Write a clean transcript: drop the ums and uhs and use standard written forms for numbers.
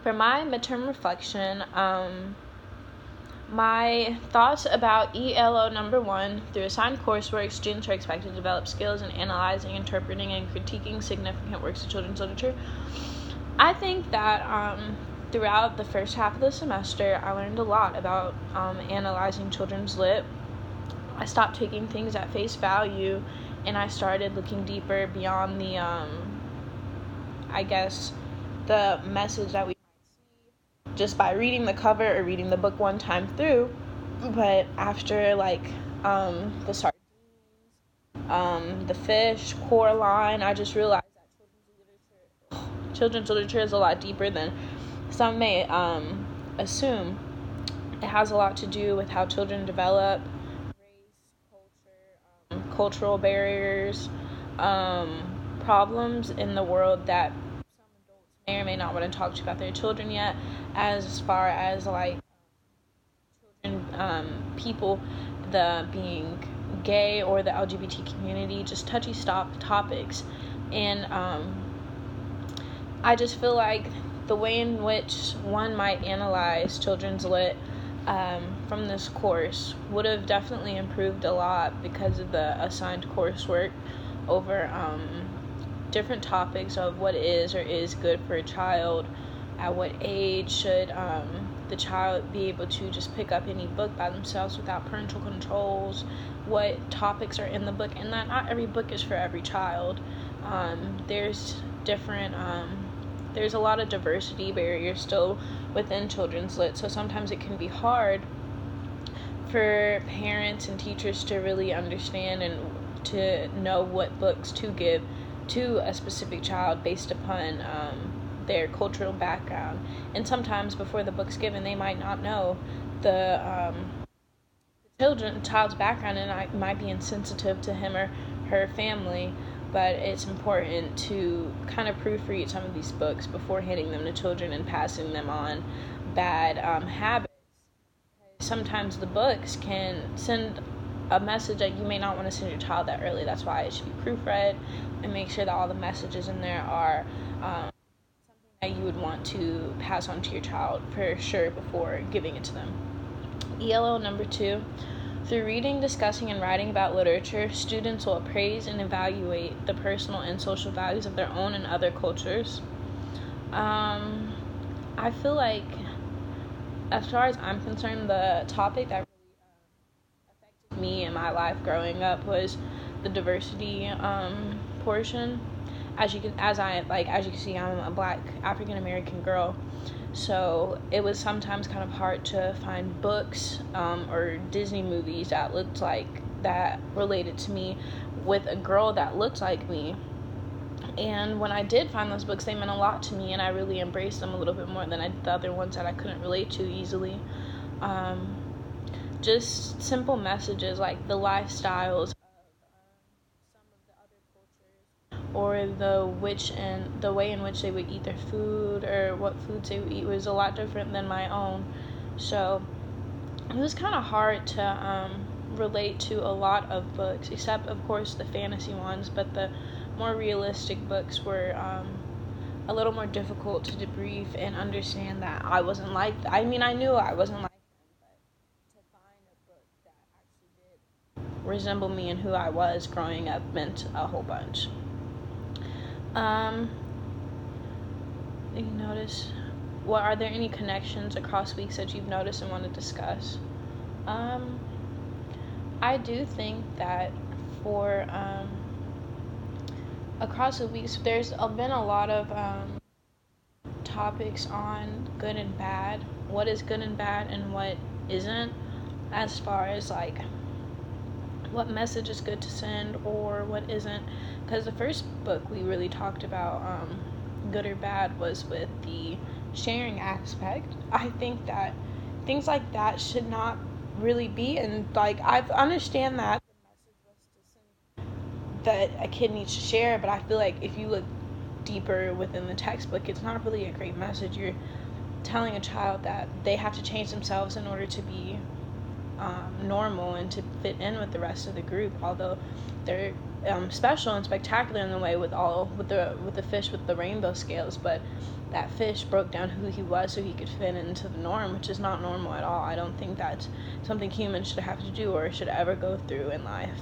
For my midterm reflection, my thoughts about ELO number 1: through assigned coursework, students are expected to develop skills in analyzing, interpreting, and critiquing significant works of children's literature. I think that throughout the first half of the semester, I learned a lot about analyzing children's lit. I stopped taking things at face value, and I started looking deeper beyond the, the message that we just by reading the cover or reading the book one time through. But after the sardines, the fish, Coraline, I just realized that children's literature is a lot deeper than some may assume. It has a lot to do with how children develop, race, culture, cultural barriers, problems in the world that some adults may or may not want to talk to about their children yet, as far as children, people, the being gay or the LGBT community, just touchy topics. And I just feel like the way in which one might analyze children's lit from this course would have definitely improved a lot because of the assigned coursework over different topics of what is or is good for a child, at what age should the child be able to just pick up any book by themselves without parental controls, what topics are in the book, and that not every book is for every child. There's different there's a lot of diversity barriers still within children's lit, so sometimes it can be hard for parents and teachers to really understand and to know what books to give to a specific child based upon their cultural background. And sometimes before the book's given, they might not know the child's background, and I might be insensitive to him or her family. But it's important to kind of proofread some of these books before handing them to children and passing them on bad habits. Sometimes the books can send a message that you may not want to send your child that early. That's why it should be proofread, and make sure that all the messages in there are something that you would want to pass on to your child for sure before giving it to them. ELO number 2: through reading, discussing, and writing about literature, students will appraise and evaluate the personal and social values of their own and other cultures. I feel like, as far as I'm concerned, the topic that really affected me in my life growing up was the diversity portion. As you can see, I'm a Black African American girl. So it was sometimes kind of hard to find books or Disney movies that related to me with a girl that looked like me. And when I did find those books, they meant a lot to me, and I really embraced them a little bit more than the other ones that I couldn't relate to easily. Just simple messages like the lifestyles or the way in which they would eat their food or what foods they would eat was a lot different than my own. So it was kind of hard to relate to a lot of books, except of course the fantasy ones, but the more realistic books were a little more difficult to debrief and understand that I wasn't like I knew I wasn't like them, but to find a book that actually did resemble me and who I was growing up meant a whole bunch. You notice, are there any connections across weeks that you've noticed and want to discuss? I do think that for across the weeks, there's been a lot of topics on good and bad, what is good and bad and what isn't, as far as what message is good to send or what isn't. Because the first book we really talked about good or bad was with the sharing aspect. I think that things like that should not really be, and I understand that the message was to send that a kid needs to share, but I feel like if you look deeper within the textbook, it's not really a great message. You're telling a child that they have to change themselves in order to be normal and to fit in with the rest of the group, although they're special and spectacular in the way with the fish with the rainbow scales, but that fish broke down who he was so he could fit into the norm, which is not normal at all. I don't think that's something humans should have to do or should ever go through in life.